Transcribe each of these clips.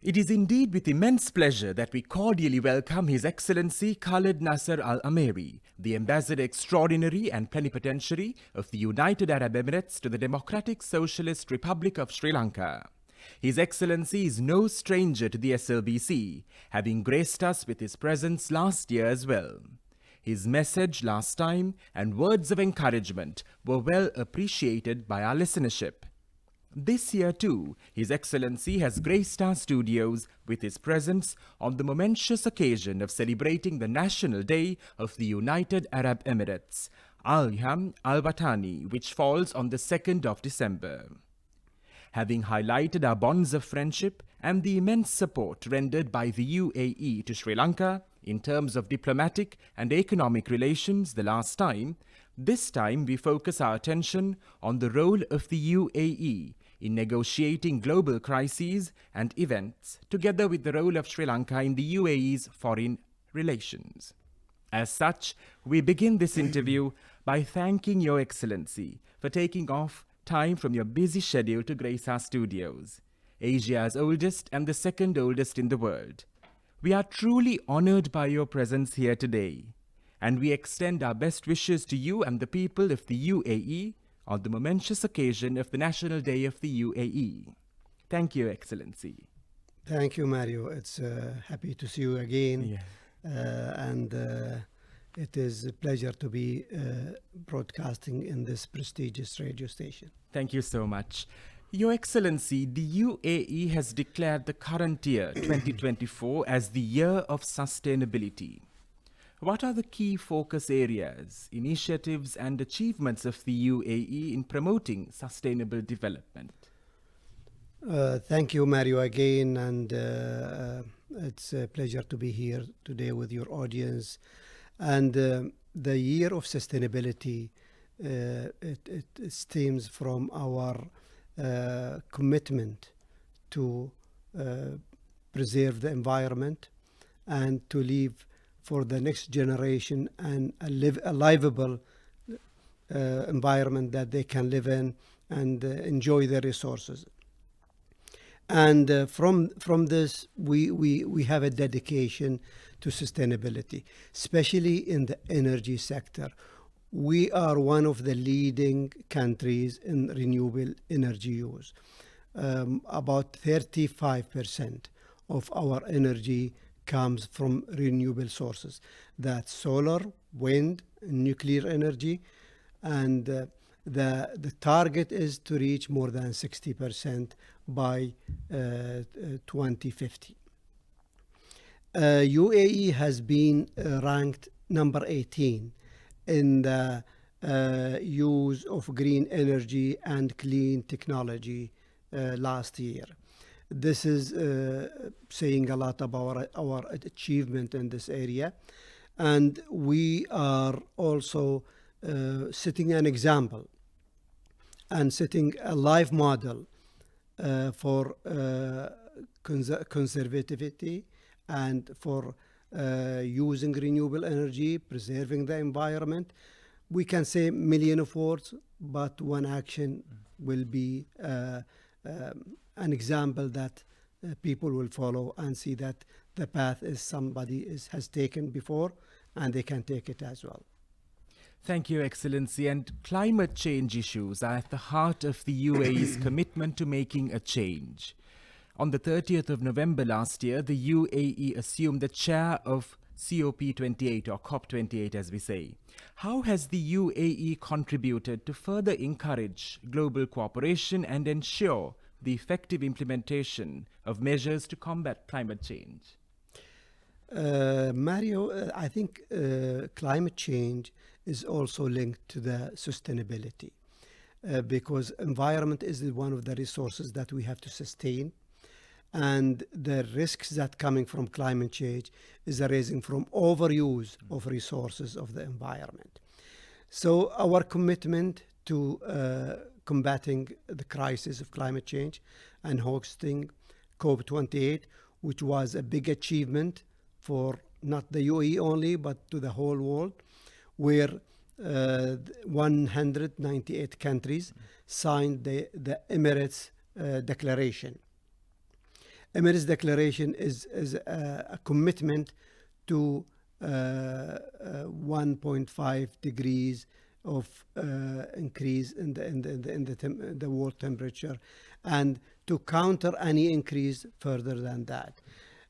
It is indeed with immense pleasure that we cordially welcome His Excellency Khaled Nassar Al-Ameri, the Ambassador Extraordinary and Plenipotentiary of the United Arab Emirates to the Democratic Socialist Republic of Sri Lanka. His Excellency is no stranger to the SLBC, having graced us with his presence last year as well. His message last time and words of encouragement were well appreciated by our listenership. This year too, His Excellency has graced our studios with his presence on the momentous occasion of celebrating the National Day of the United Arab Emirates, Al-Yam Al-Watani, which falls on the 2nd of December. Having highlighted our bonds of friendship and the immense support rendered by the UAE to Sri Lanka in terms of diplomatic and economic relations the last time, this time we focus our attention on the role of the UAE in negotiating global crises and events, together with the role of Sri Lanka in the UAE's foreign relations. As such, we begin this interview by thanking Your Excellency for taking off time from your busy schedule to grace our studios, Asia's oldest and the second oldest in the world. We are truly honored by your presence here today, and we extend our best wishes to you and the people of the UAE on the momentous occasion of the National Day of the UAE. Thank you, Excellency. Thank you, Mario. It's happy to see you again. And it is a pleasure to be broadcasting in this prestigious radio station. Thank you so much. Your Excellency, the UAE has declared the current year, 2024, as the Year of Sustainability. What are the key focus areas, initiatives and achievements of the UAE in promoting sustainable development? Thank you, Mario, again, and it's a pleasure to be here today with your audience. And the Year of Sustainability, it stems from our commitment to preserve the environment and to leave for the next generation and a livable environment that they can live in and enjoy the resources. And from this, we have a dedication to sustainability, especially in the energy sector. We are one of the leading countries in renewable energy use. About 35% of our energy comes from renewable sources. That's solar, wind, nuclear energy, and the target is to reach more than 60% by 2050. UAE has been ranked number 18 in the use of green energy and clean technology last year. This is saying a lot about our achievement in this area. And we are also setting an example and setting a live model for conservativity and for using renewable energy, preserving the environment. We can say million of words, but one action will be an example that people will follow and see that the path is has taken before and they can take it as well. Thank you, Excellency. And climate change issues are at the heart of the UAE's commitment to making a change. On the 30th of November last year, the UAE assumed the chair of COP28 or COP28 as we say. How has the UAE contributed to further encourage global cooperation and ensure the effective implementation of measures to combat climate change? Mario, I think climate change is also linked to the sustainability because environment is one of the resources that we have to sustain. And the risks that coming from climate change is arising from overuse of resources of the environment. So our commitment to combating the crisis of climate change and hosting COP28, which was a big achievement for not the UAE only, but to the whole world, where 198 countries signed the Emirates Declaration. Emirates Declaration is a commitment to 1.5 degrees of increase in the world temperature, and to counter any increase further than that.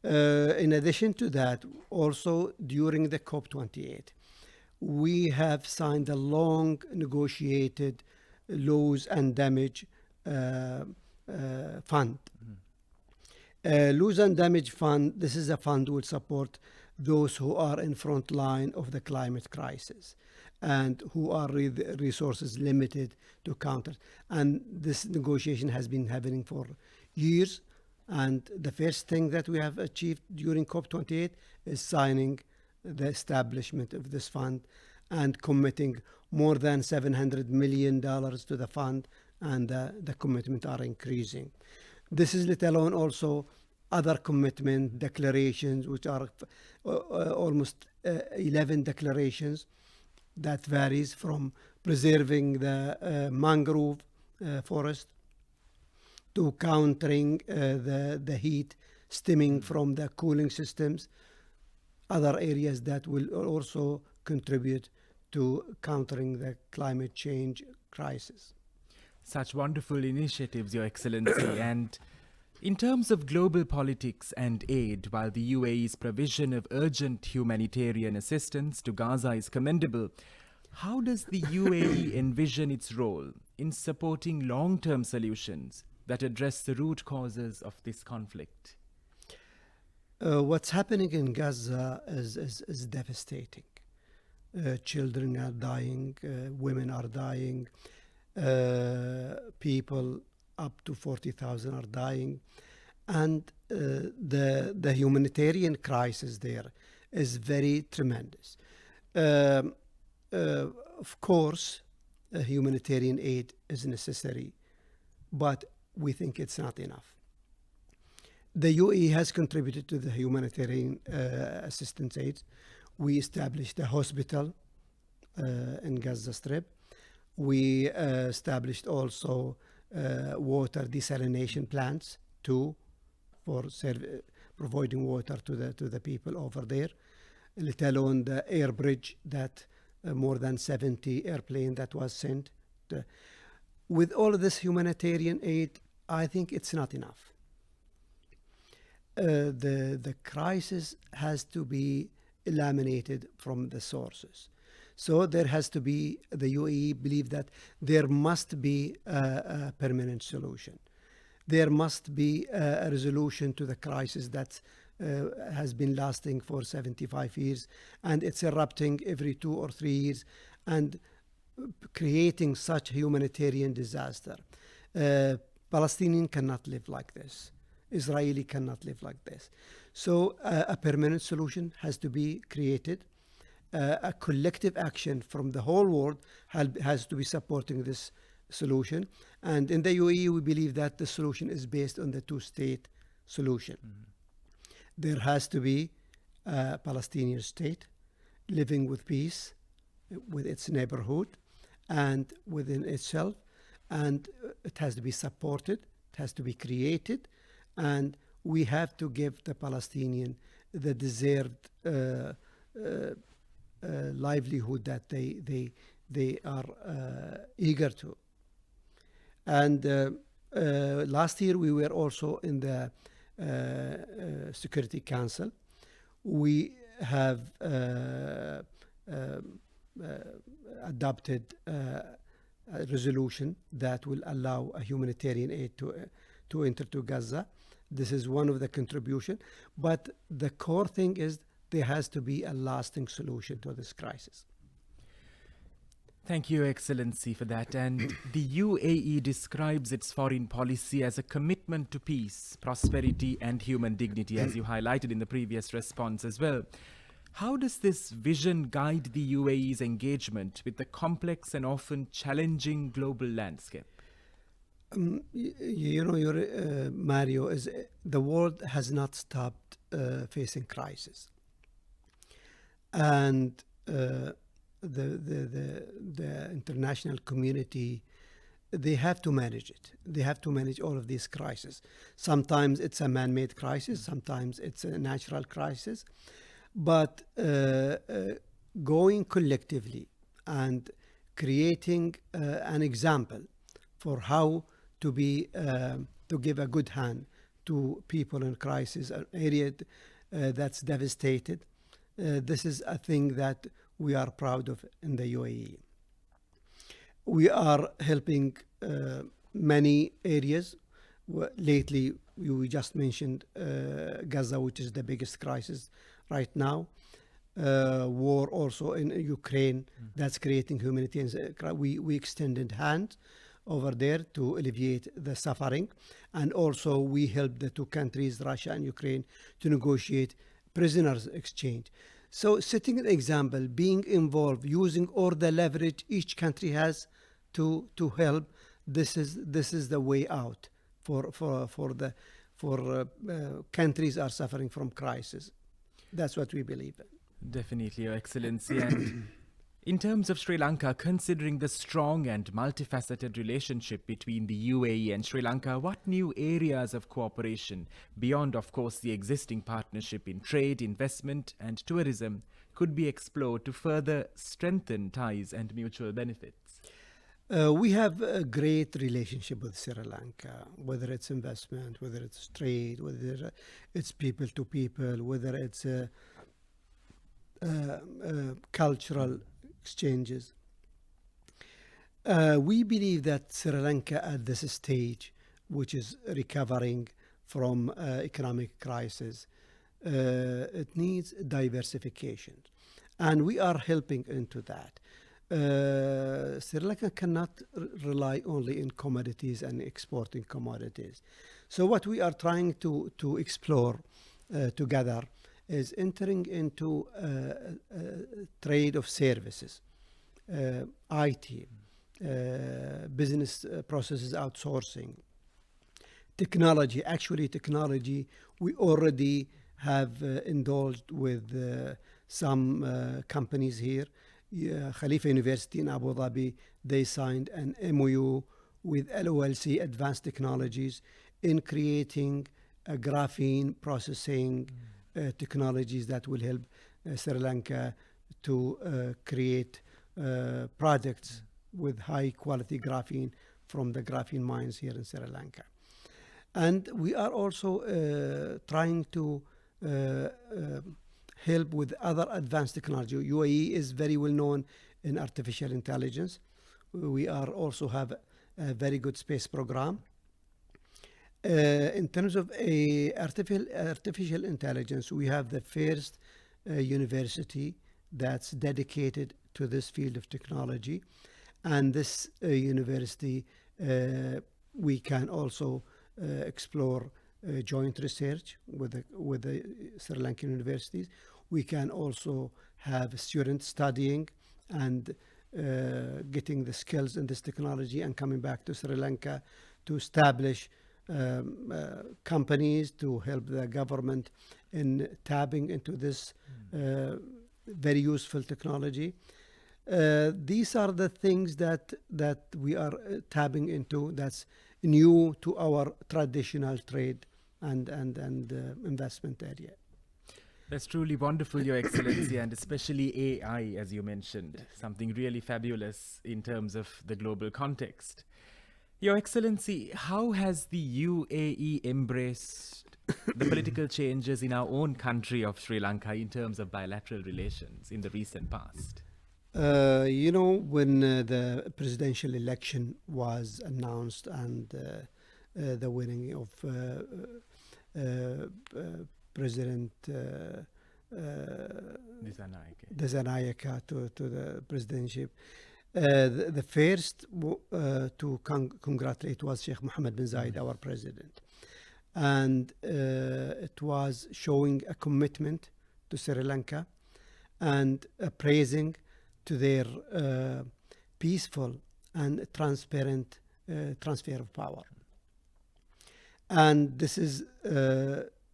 In addition to that, also during the COP28, we have signed a long negotiated loss and damage fund. Loss and damage fund, this is a fund will support those who are in front line of the climate crisis and who are resources limited to counter. And this negotiation has been happening for years. And the first thing that we have achieved during COP28 is signing the establishment of this fund and committing more than $700 million to the fund, and the commitment are increasing. This is let alone also other commitment declarations, which are almost 11 declarations that varies from preserving the mangrove forest to countering the heat stemming from the cooling systems, other areas that will also contribute to countering the climate change crisis. Such wonderful initiatives, Your Excellency. And in terms of global politics and aid, while the UAE's provision of urgent humanitarian assistance to Gaza is commendable, how does the UAE envision its role in supporting long-term solutions that address the root causes of this conflict? What's happening in Gaza is devastating. Children are dying, women are dying, people up to 40,000 are dying, and the humanitarian crisis there is very tremendous. Of course, humanitarian aid is necessary, but we think it's not enough. The UAE has contributed to the humanitarian assistance aid. We established a hospital in Gaza Strip. We established also water desalination plants too, for providing water to the people over there, let alone the air bridge that more than 70 airplanes that was sent. With all of this humanitarian aid, I think it's not enough. The crisis has to be eliminated from the sources. So there has to be, the UAE believe that there must be a permanent solution. There must be a resolution to the crisis that has been lasting for 75 years, and it's erupting every 2 or 3 years and creating such humanitarian disaster. Palestinian cannot live like this. Israeli cannot live like this. So a permanent solution has to be created. A collective action from the whole world has to be supporting this solution. And in the UAE, we believe that the solution is based on the two-state solution. There has to be a Palestinian state living with peace with its neighborhood and within itself, and it has to be supported, it has to be created, and we have to give the Palestinian the deserved livelihood that they are eager to. And last year we were also in the Security Council. We have adopted a resolution that will allow a humanitarian aid to enter to Gaza. This is one of the contribution, but the core thing is there has to be a lasting solution to this crisis. Thank you, Excellency, for that. And the UAE describes its foreign policy as a commitment to peace, prosperity, and human dignity, as you highlighted in the previous response as well. How does this vision guide the UAE's engagement with the complex and often challenging global landscape? Mario, is the world has not stopped facing crisis, and the international community they have to manage it. They have to manage all of these crises. Sometimes it's a man-made crisis, sometimes it's a natural crisis. But going collectively and creating an example for how to be to give a good hand to people in crisis, an area that's devastated. This is a thing that we are proud of in the UAE. We are helping many areas. Lately, we just mentioned Gaza, which is the biggest crisis right now. War also in Ukraine, that's creating humanitarian. We extended hand over there to alleviate the suffering. And also we helped the two countries, Russia and Ukraine, to negotiate prisoners exchange. So setting an example, being involved, using all the leverage each country has to help, this is the way out for countries are suffering from crisis. That's what we believe in. Definitely, Your Excellency. And in terms of Sri Lanka, considering the strong and multifaceted relationship between the UAE and Sri Lanka, what new areas of cooperation, beyond, of course, the existing partnership in trade, investment, and tourism, could be explored to further strengthen ties and mutual benefits? We have a great relationship with Sri Lanka, whether it's investment, whether it's trade, whether it's people to people, whether it's cultural exchanges. We believe that Sri Lanka at this stage, which is recovering from economic crisis, it needs diversification. And we are helping into that. Sri Lanka cannot rely only in commodities and exporting commodities. So what we are trying to explore together is entering into trade of services, IT, business processes outsourcing, technology. Actually, technology, we already have indulged with some companies here. Khalifa University in Abu Dhabi, they signed an MOU with LOLC Advanced Technologies in creating a graphene processing technologies that will help Sri Lanka to create products with high quality graphene from the graphene mines here in Sri Lanka. And we are also trying to help with other advanced technology. UAE is very well known in artificial intelligence. We are also have a very good space program. In terms of artificial intelligence, we have the first university that's dedicated to this field of technology. And this university, we can also explore joint research with the Sri Lankan universities. We can also have students studying and getting the skills in this technology and coming back to Sri Lanka to establish companies to help the government in tapping into this very useful technology. These are the things that we are tapping into that's new to our traditional trade and investment area. That's truly wonderful, Your Excellency, and especially AI, as you mentioned, something really fabulous in terms of the global context. Your Excellency, how has the UAE embraced the political changes in our own country of Sri Lanka in terms of bilateral relations in the recent past? When the presidential election was announced and the winning of President Dissanayake to the presidency, the first to congratulate was Sheikh Mohammed bin Zayed, our president. And it was showing a commitment to Sri Lanka and praising to their peaceful and transparent transfer of power. And this is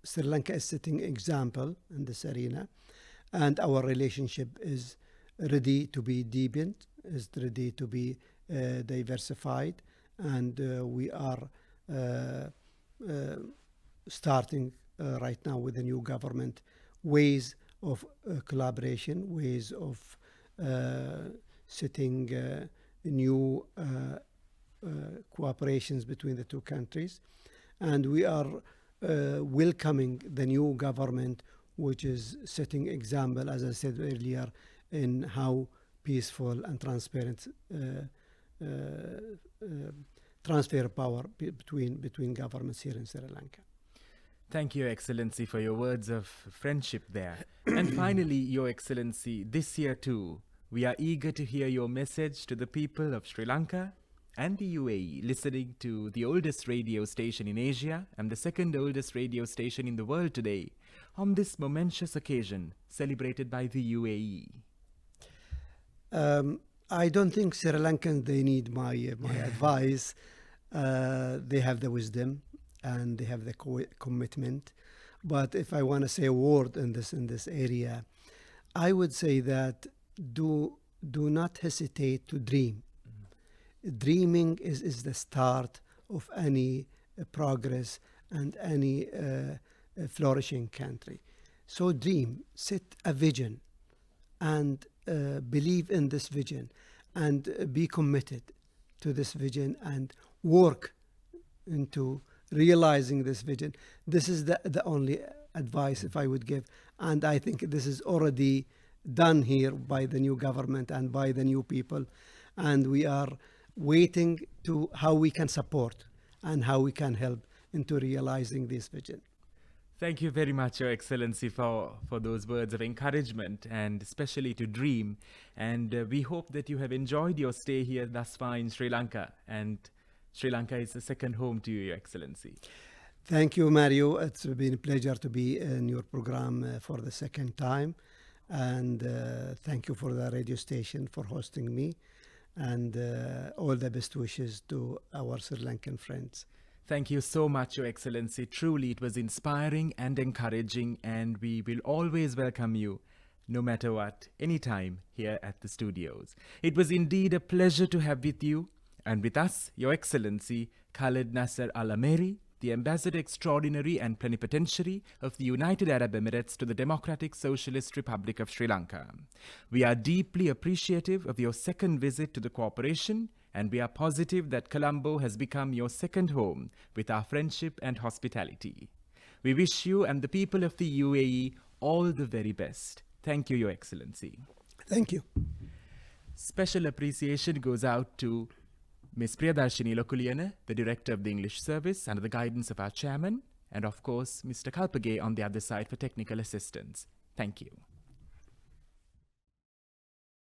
Sri Lanka is setting example in this arena, and our relationship is ready to be deepened, is ready to be diversified, and we are starting right now with the new government ways of collaboration, ways of setting new cooperations between the two countries. And we are welcoming the new government, which is setting example, as I said earlier, in how peaceful and transparent transfer of power between governments here in Sri Lanka. Thank you, Your Excellency, for your words of friendship there. And finally, Your Excellency, this year too, we are eager to hear your message to the people of Sri Lanka and the UAE, listening to the oldest radio station in Asia and the second oldest radio station in the world today, on this momentous occasion celebrated by the UAE. I don't think Sri Lankans, they need my advice. They have the wisdom and they have the commitment. But if I want to say a word in this area, I would say that do not hesitate to dream. Dreaming is the start of any progress and any flourishing country. So dream, set a vision, and believe in this vision, and be committed to this vision, and work into realizing this vision. This is the only advice if I would give, and I think this is already done here by the new government and by the new people, and we are waiting to how we can support and how we can help into realizing this vision. Thank you very much, Your Excellency, for those words of encouragement, and especially to dream. And we hope that you have enjoyed your stay here thus far in Sri Lanka, and Sri Lanka is a second home to you, Your Excellency. Thank you, Mario. It's been a pleasure to be in your program for the second time. And thank you for the radio station for hosting me. And all the best wishes to our Sri Lankan friends. Thank you so much, Your Excellency. Truly, it was inspiring and encouraging, and we will always welcome you, no matter what, anytime here at the studios. It was indeed a pleasure to have with you, and with us, Your Excellency, Khaled Nassar Al-Ameri, the Ambassador Extraordinary and Plenipotentiary of the United Arab Emirates to the Democratic Socialist Republic of Sri Lanka. We are deeply appreciative of your second visit to the cooperation, and we are positive that Colombo has become your second home with our friendship and hospitality. We wish you and the people of the UAE all the very best. Thank you, Your Excellency. Thank you. Special appreciation goes out to Ms. Priyadarshini Lokuliyana, the Director of the English Service, under the guidance of our Chairman, and of course, Mr. Kalpage on the other side for technical assistance. Thank you.